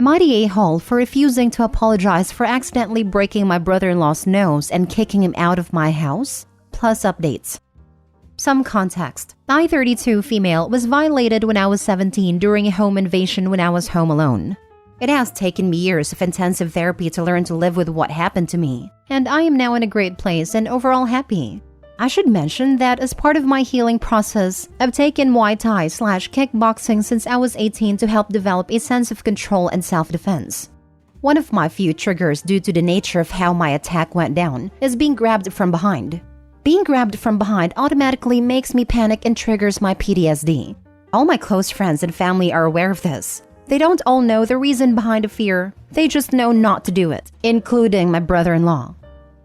Am I the a-hole for refusing to apologize for accidentally breaking my brother-in-law's nose and kicking him out of my house? Plus updates. Some context. I, 32 female, was violated when I was 17 during a home invasion when I was home alone. It has taken me years of intensive therapy to learn to live with what happened to me, and I am now in a great place and overall happy. I should mention that as part of my healing process, I've taken Muay Thai/kickboxing since I was 18 to help develop a sense of control and self-defense. One of my few triggers due to the nature of how my attack went down is being grabbed from behind. Being grabbed from behind automatically makes me panic and triggers my PTSD. All my close friends and family are aware of this. They don't all know the reason behind the fear, they just know not to do it, including my brother-in-law.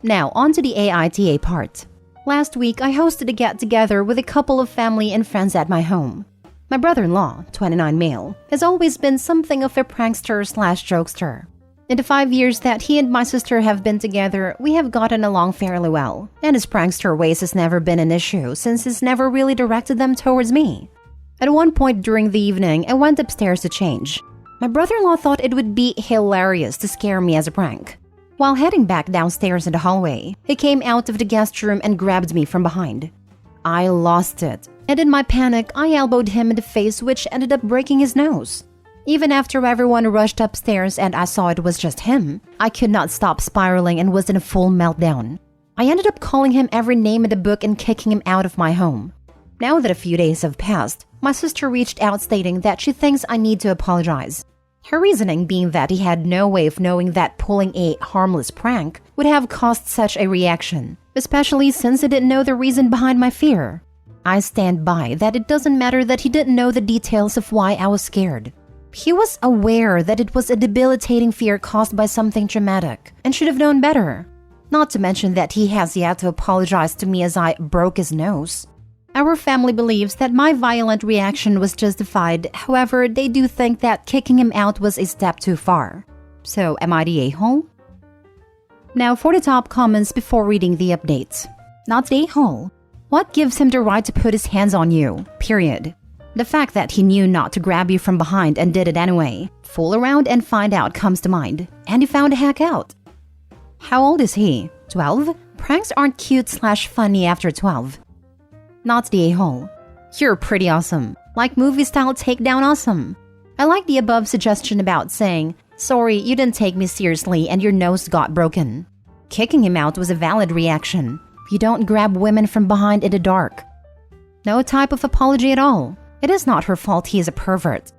Now, on to the AITA part. Last week, I hosted a get-together with a couple of family and friends at my home. My brother-in-law, 29 male, has always been something of a prankster/jokester. In the 5 years that he and my sister have been together, we have gotten along fairly well, and his prankster ways has never been an issue since he's never really directed them towards me. At one point during the evening, I went upstairs to change. My brother-in-law thought it would be hilarious to scare me as a prank. While heading back downstairs in the hallway, he came out of the guest room and grabbed me from behind. I lost it, and in my panic, I elbowed him in the face, which ended up breaking his nose. Even after everyone rushed upstairs and I saw it was just him, I could not stop spiraling and was in a full meltdown. I ended up calling him every name in the book and kicking him out of my home. Now that a few days have passed, my sister reached out stating that she thinks I need to apologize. Her reasoning being that he had no way of knowing that pulling a harmless prank would have caused such a reaction, especially since he didn't know the reason behind my fear. I stand by that it doesn't matter that he didn't know the details of why I was scared. He was aware that it was a debilitating fear caused by something traumatic and should have known better. Not to mention that he has yet to apologize to me as I broke his nose. Our family believes that my violent reaction was justified, however, they do think that kicking him out was a step too far. So, am I the a-hole? Now for the top comments before reading the updates. Not the a-hole. What gives him the right to put his hands on you? Period. The fact that he knew not to grab you from behind and did it anyway. Fool around and find out comes to mind. And he found a hack out. How old is he? 12? Pranks aren't cute/funny after 12. Not the a-hole. You're pretty awesome. Like movie-style takedown awesome. I like the above suggestion about saying, sorry, you didn't take me seriously and your nose got broken. Kicking him out was a valid reaction. You don't grab women from behind in the dark. No type of apology at all. It is not her fault he is a pervert.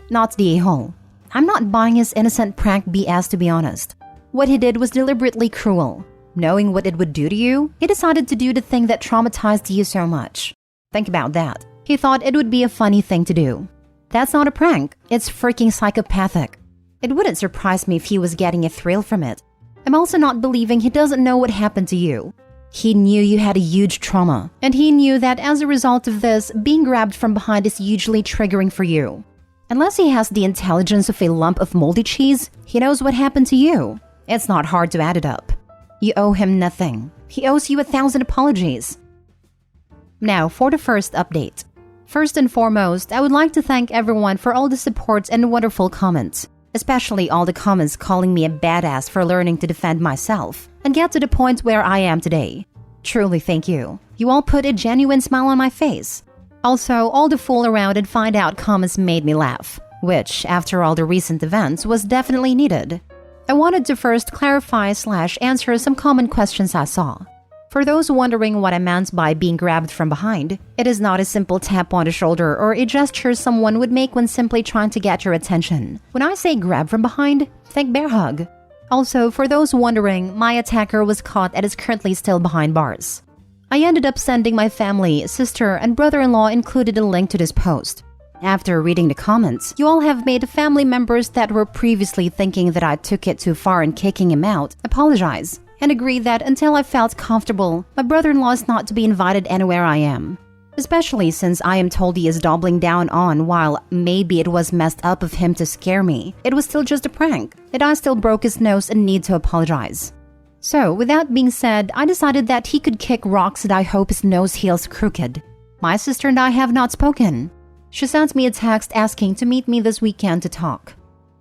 Not the a-hole. I'm not buying his innocent prank BS, to be honest. What he did was deliberately cruel. Knowing what it would do to you, he decided to do the thing that traumatized you so much. Think about that. He thought it would be a funny thing to do. That's not a prank. It's freaking psychopathic. It wouldn't surprise me if he was getting a thrill from it. I'm also not believing he doesn't know what happened to you. He knew you had a huge trauma, and he knew that as a result of this, being grabbed from behind is hugely triggering for you. Unless he has the intelligence of a lump of moldy cheese, he knows what happened to you. It's not hard to add it up. You owe him nothing. He owes you 1,000 apologies. Now for the first update. First and foremost, I would like to thank everyone for all the support and wonderful comments, especially all the comments calling me a badass for learning to defend myself and get to the point where I am today. Truly thank you. You all put a genuine smile on my face. Also, all the fool around and find out comments made me laugh, which, after all the recent events, was definitely needed. I wanted to first clarify/answer some common questions I saw. For those wondering what I meant by being grabbed from behind, it is not a simple tap on the shoulder or a gesture someone would make when simply trying to get your attention. When I say grab from behind, think bear hug. Also, for those wondering, my attacker was caught and is currently still behind bars. I ended up sending my family, sister, and brother-in-law included a link to this post. After reading the comments, you all have made family members that were previously thinking that I took it too far in kicking him out apologize and agree that until I felt comfortable, my brother-in-law is not to be invited anywhere I am. Especially since I am told he is doubling down on while maybe it was messed up of him to scare me, it was still just a prank, and I still broke his nose and need to apologize. So, with that being said, I decided that he could kick rocks and I hope his nose heals crooked. My sister and I have not spoken. She sent me a text asking to meet me this weekend to talk.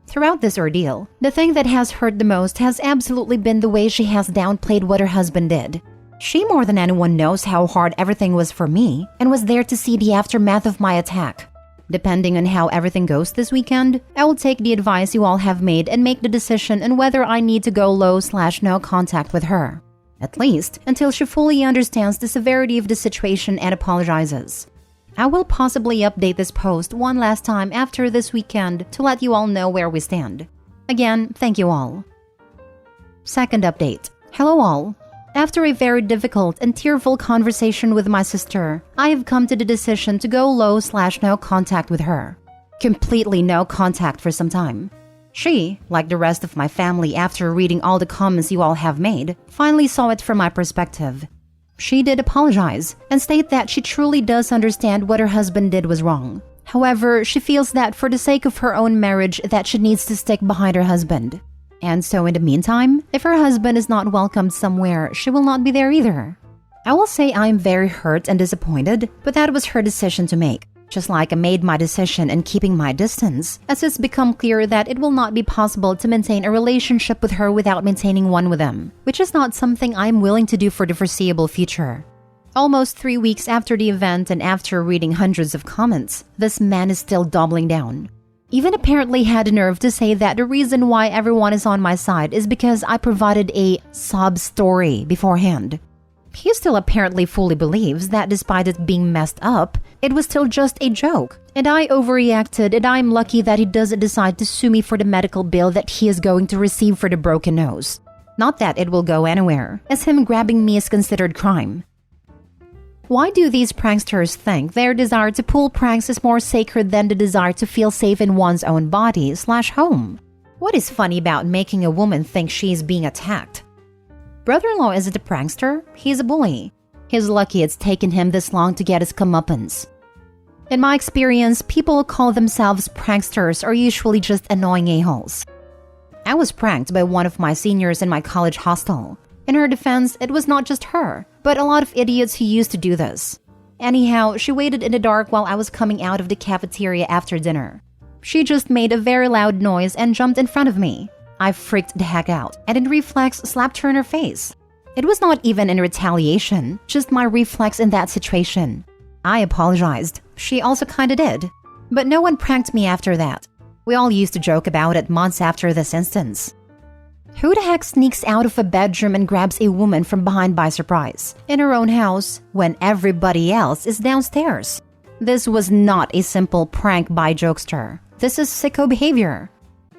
Throughout this ordeal, the thing that has hurt the most has absolutely been the way she has downplayed what her husband did. She more than anyone knows how hard everything was for me and was there to see the aftermath of my attack. Depending on how everything goes this weekend, I will take the advice you all have made and make the decision on whether I need to go low/no contact with her. At least until she fully understands the severity of the situation and apologizes. I will possibly update this post one last time after this weekend to let you all know where we stand. Again, thank you all. Second update. Hello all. After a very difficult and tearful conversation with my sister, I have come to the decision to go low/no contact with her. Completely no contact for some time. She, like the rest of my family after reading all the comments you all have made, finally saw it from my perspective. She did apologize and state that she truly does understand what her husband did was wrong. However, she feels that for the sake of her own marriage that she needs to stick behind her husband. And so in the meantime, if her husband is not welcomed somewhere, she will not be there either. I will say I am very hurt and disappointed, but that was her decision to make. Just like I made my decision in keeping my distance, as it's become clear that it will not be possible to maintain a relationship with her without maintaining one with him, which is not something I'm willing to do for the foreseeable future. Almost 3 weeks after the event and after reading hundreds of comments, this man is still doubling down. Even apparently had the nerve to say that the reason why everyone is on my side is because I provided a sob story beforehand. He still apparently fully believes that despite it being messed up, it was still just a joke, and I overreacted, and I'm lucky that he doesn't decide to sue me for the medical bill that he is going to receive for the broken nose. Not that it will go anywhere, as him grabbing me is considered crime. Why do these pranksters think their desire to pull pranks is more sacred than the desire to feel safe in one's own body/home? What is funny about making a woman think she is being attacked? Brother-in-law isn't a prankster, he's a bully. He's lucky it's taken him this long to get his comeuppance. In my experience, people who call themselves pranksters are usually just annoying a-holes. I was pranked by one of my seniors in my college hostel. In her defense, it was not just her, but a lot of idiots who used to do this. Anyhow, she waited in the dark while I was coming out of the cafeteria after dinner. She just made a very loud noise and jumped in front of me. I freaked the heck out, and in reflex slapped her in her face. It was not even in retaliation, just my reflex in that situation. I apologized. She also kinda did. But no one pranked me after that. We all used to joke about it months after this instance. Who the heck sneaks out of a bedroom and grabs a woman from behind by surprise, in her own house, when everybody else is downstairs? This was not a simple prank by jokester. This is sicko behavior.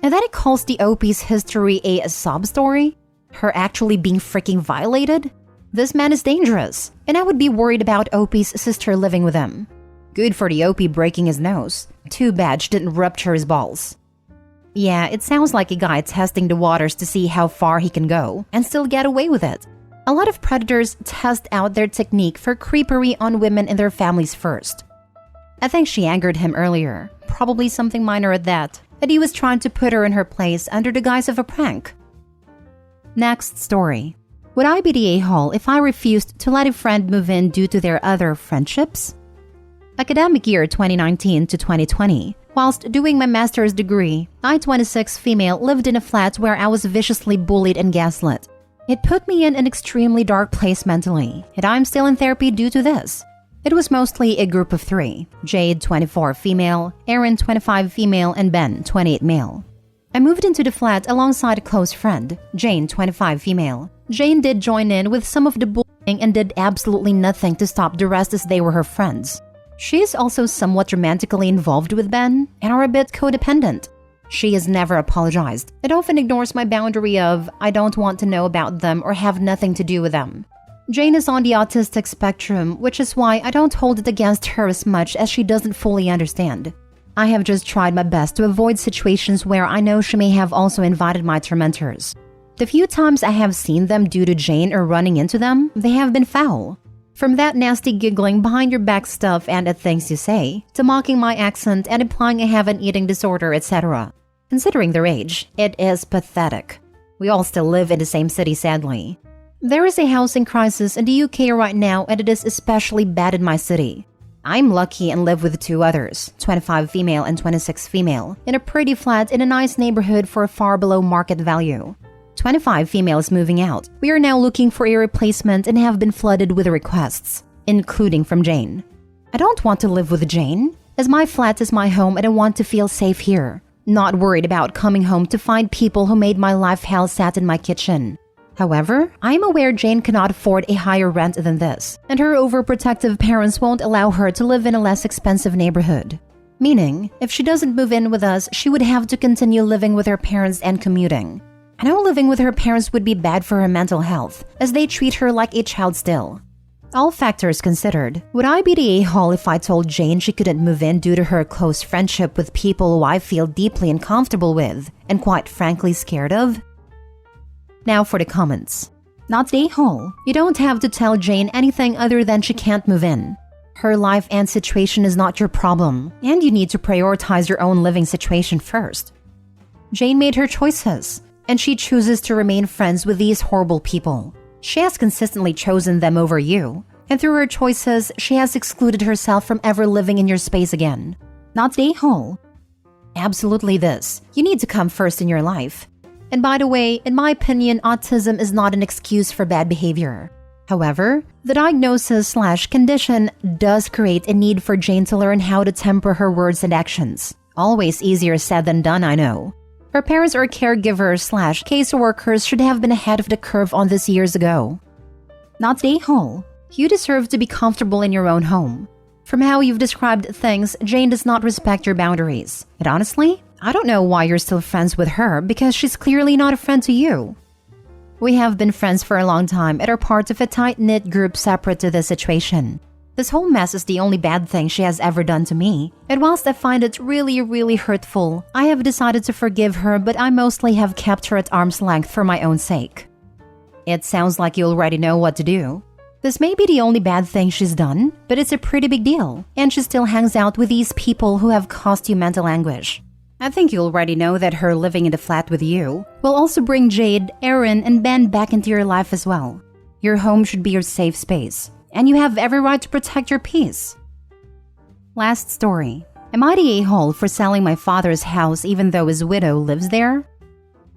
And then it calls the OP's history a sob story? Her actually being freaking violated? This man is dangerous, and I would be worried about OP's sister living with him. Good for the OP breaking his nose. Too bad she didn't rupture his balls. Yeah, it sounds like a guy testing the waters to see how far he can go, and still get away with it. A lot of predators test out their technique for creepery on women in their families first. I think she angered him earlier, probably something minor at that, and he was trying to put her in her place under the guise of a prank. Next story. Would I be the a-hole if I refused to let a friend move in due to their other friendships? Academic year 2019 to 2020. Whilst doing my master's degree, I, 26 female, lived in a flat where I was viciously bullied and gaslit. It put me in an extremely dark place mentally, and I'm still in therapy due to this. It was mostly a group of 3, Jade, 24 female, Erin, 25 female, and Ben, 28 male. I moved into the flat alongside a close friend, Jane, 25 female. Jane did join in with some of the bullying and did absolutely nothing to stop the rest as they were her friends. She is also somewhat romantically involved with Ben and are a bit codependent. She has never apologized and often ignores my boundary of I don't want to know about them or have nothing to do with them. Jane is on the autistic spectrum, which is why I don't hold it against her as much as she doesn't fully understand. I have just tried my best to avoid situations where I know she may have also invited my tormentors. The few times I have seen them due to Jane or running into them, they have been foul. From that nasty giggling behind your back stuff and at things you say, to mocking my accent and implying I have an eating disorder, etc. Considering their age, it is pathetic. We all still live in the same city, sadly. There is a housing crisis in the UK right now, and it is especially bad in my city. I'm lucky and live with two others, 25 female and 26 female, in a pretty flat in a nice neighborhood for far below market value. 25 female is moving out. We are now looking for a replacement and have been flooded with requests, including from Jane. I don't want to live with Jane, as my flat is my home and I want to feel safe here. Not worried about coming home to find people who made my life hell sat in my kitchen. However, I am aware Jane cannot afford a higher rent than this, and her overprotective parents won't allow her to live in a less expensive neighborhood. Meaning, if she doesn't move in with us, she would have to continue living with her parents and commuting. I know living with her parents would be bad for her mental health, as they treat her like a child still. All factors considered, would I be the a-hole if I told Jane she couldn't move in due to her close friendship with people who I feel deeply uncomfortable with, and quite frankly scared of? Now for the comments. Not the a-hole. You don't have to tell Jane anything other than she can't move in. Her life and situation is not your problem, and you need to prioritize your own living situation first. Jane made her choices, and she chooses to remain friends with these horrible people. She has consistently chosen them over you, and through her choices, she has excluded herself from ever living in your space again. Not the a-hole. Absolutely this. You need to come first in your life. And by the way, in my opinion, autism is not an excuse for bad behavior. However, the diagnosis/condition does create a need for Jane to learn how to temper her words and actions. Always easier said than done, I know. Her parents or caregivers/caseworkers should have been ahead of the curve on this years ago. Not the a-hole. You deserve to be comfortable in your own home. From how you've described things, Jane does not respect your boundaries. And honestly, I don't know why you're still friends with her because she's clearly not a friend to you. We have been friends for a long time and are part of a tight-knit group separate to this situation. This whole mess is the only bad thing she has ever done to me, and whilst I find it really hurtful, I have decided to forgive her, but I mostly have kept her at arm's length for my own sake. It sounds like you already know what to do. This may be the only bad thing she's done, but it's a pretty big deal, and she still hangs out with these people who have caused you mental anguish. I think you already know that her living in the flat with you will also bring Jade, Aaron, and Ben back into your life as well. Your home should be your safe space, and you have every right to protect your peace. Last story. Am I the a-hole for selling my father's house even though his widow lives there?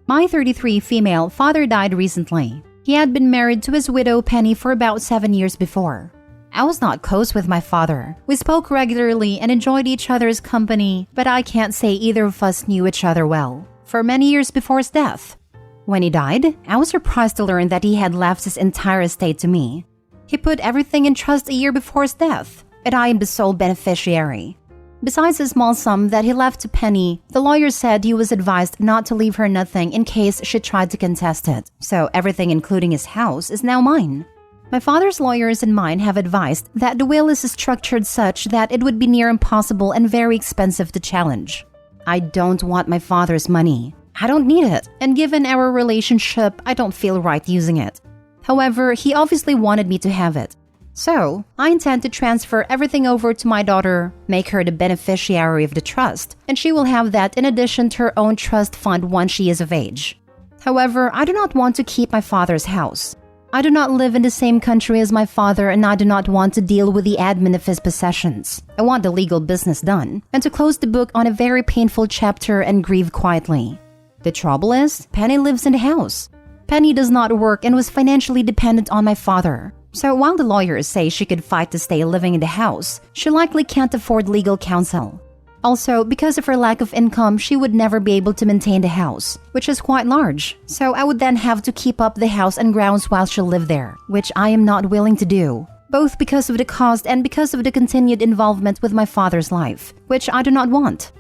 My 33 female father died recently. He had been married to his widow Penny for about 7 years before. I was not close with my father. We spoke regularly and enjoyed each other's company, but I can't say either of us knew each other well, for many years before his death. When he died, I was surprised to learn that he had left his entire estate to me. He put everything in trust a year before his death, and I am the sole beneficiary. Besides a small sum that he left to Penny, the lawyer said he was advised not to leave her nothing in case she tried to contest it, so everything including his house is now mine. My father's lawyers and mine have advised that the will is structured such that it would be near impossible and very expensive to challenge. I don't want my father's money. I don't need it, and given our relationship, I don't feel right using it. However, he obviously wanted me to have it. So, I intend to transfer everything over to my daughter, make her the beneficiary of the trust, and she will have that in addition to her own trust fund once she is of age. However, I do not want to keep my father's house. I do not live in the same country as my father, and I do not want to deal with the admin of his possessions. I want the legal business done, and to close the book on a very painful chapter and grieve quietly. The trouble is, Penny lives in the house. Penny does not work and was financially dependent on my father. So while the lawyers say she could fight to stay living in the house, she likely can't afford legal counsel. Also, because of her lack of income, she would never be able to maintain the house, which is quite large. So I would then have to keep up the house and grounds while she lived there, which I am not willing to do, both because of the cost and because of the continued involvement with my father's life, which I do not want.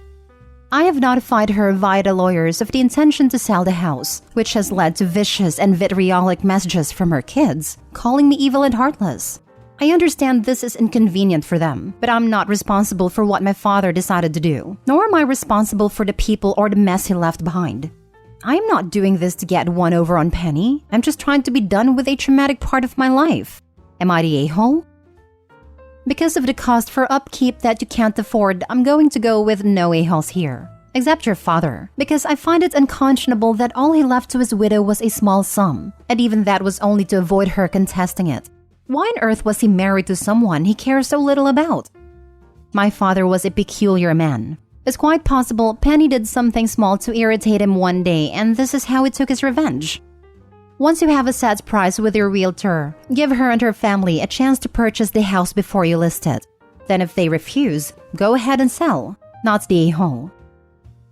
I have notified her via the lawyers of the intention to sell the house, which has led to vicious and vitriolic messages from her kids, calling me evil and heartless. I understand this is inconvenient for them, but I'm not responsible for what my father decided to do, nor am I responsible for the people or the mess he left behind. I'm not doing this to get one over on Penny. I'm just trying to be done with a traumatic part of my life. Am I the a-hole? Because of the cost for upkeep that you can't afford, I'm going to go with no a-holes here. Except your father, because I find it unconscionable that all he left to his widow was a small sum, and even that was only to avoid her contesting it. Why on earth was he married to someone he cares so little about? My father was a peculiar man. It's quite possible Penny did something small to irritate him one day, and this is how he took his revenge. Once you have a set price with your realtor, give her and her family a chance to purchase the house before you list it. Then if they refuse, go ahead and sell, not the a-hole.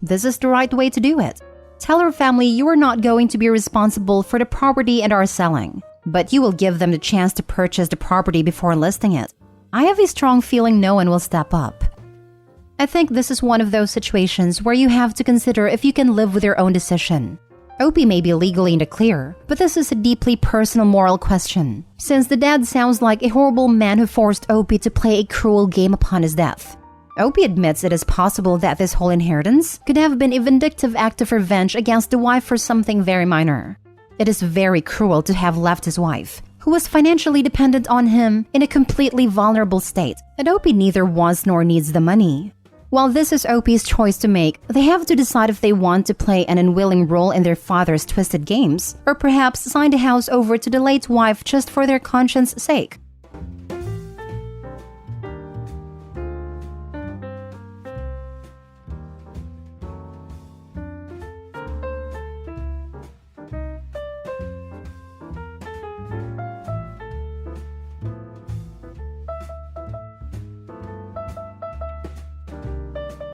This is the right way to do it. Tell her family you are not going to be responsible for the property and are selling, but you will give them the chance to purchase the property before listing it. I have a strong feeling no one will step up. I think this is one of those situations where you have to consider if you can live with your own decision. Opie may be legally in the clear, but this is a deeply personal moral question, since the dad sounds like a horrible man who forced Opie to play a cruel game upon his death. Opie admits it is possible that this whole inheritance could have been a vindictive act of revenge against the wife for something very minor. It is very cruel to have left his wife, who was financially dependent on him, in a completely vulnerable state, and Opie neither wants nor needs the money. While this is Opie's choice to make, they have to decide if they want to play an unwilling role in their father's twisted games, or perhaps sign the house over to the late wife just for their conscience sake.